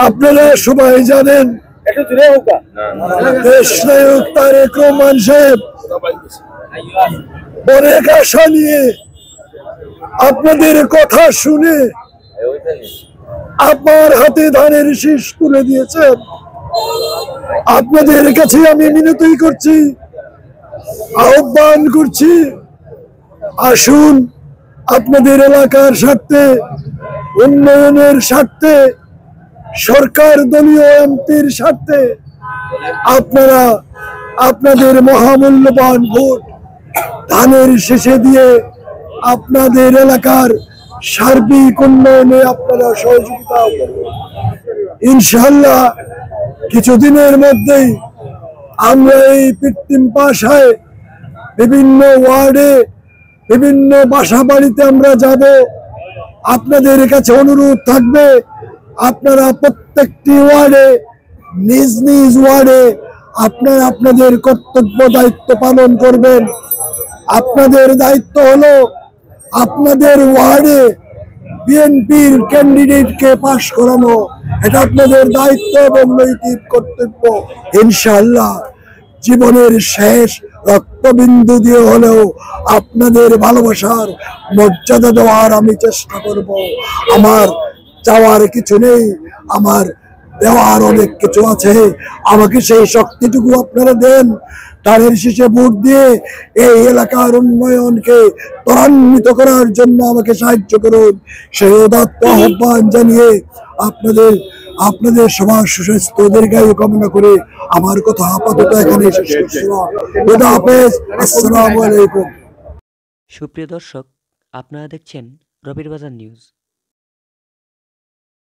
আপনারা সবাই জানেন দেশ নায়ক তারেক রহমান সাহেব অনেক আশা নিয়ে আপনাদের কথা শুনে আপনার হাতে ধানের শীষ তুলে দিয়েছেন। আপনাদের কাছে আমি মিনতি করছি, আহ্বান করছি, আসুন আপনাদের এলাকার স্বার্থে, উন্নয়নের স্বার্থে, সরকার দলীয় এমপির স্বার্থে আপনারা আপনাদের মহামূল্যবান ভোট ধানের শীষে দিয়ে আপনাদের এলাকার সার্বিক উন্নয়নে আপনারা সহযোগিতা করবেন। ইনশাআল্লাহ কিছুদিনের মধ্যেই আমরা এই কৃত্রিম ভাষায় বিভিন্ন ওয়ার্ডে, বিভিন্ন বাসা বাড়িতে আমরা যাব। আপনাদের কাছে অনুরোধ থাকবে, আপনারা প্রত্যেকটি ওয়ার্ডে, নিজ নিজ ওয়ার্ডে আপনারা আপনাদের কর্তব্য দায়িত্ব পালন করবেন। আপনাদের দায়িত্ব হলো আপনাদের ওয়ার্ডে বিএনপির ক্যান্ডিডেটকে পাশ করানো, এটা আপনাদের দায়িত্ব এবং নৈতিক কর্তব্য। ইনশাআল্লাহ জীবনের শেষ রক্তবিন্দু দিয়ে হলেও আপনাদের ভালোবাসার মর্যাদা দেওয়ার আমি চেষ্টা করব। আমার চাওয়ার কিছু নেই, আমার দেওয়ার অনেক কিছু আছে। আমাকে সেই শক্তিটুকু আপনারা দেন। ধানের শীষে ভোট দিয়ে এই এলাকার উন্নয়নকে ত্বরান্বিত করার জন্য আমাকে সাহায্য করুন। সেই উদাত্ত আহ্বান জানিয়ে আপনাদের সবার সুস্বাস্থ্য দীর্ঘায়ু কামনা করে আমার কথা আপাতত এখানে শেষ করছি। খোদা হাফেজ, আসসালামু আলাইকুম। সুপ্রিয় দর্শক, আপনারা দেখছেন রবির বাজার নিউজ।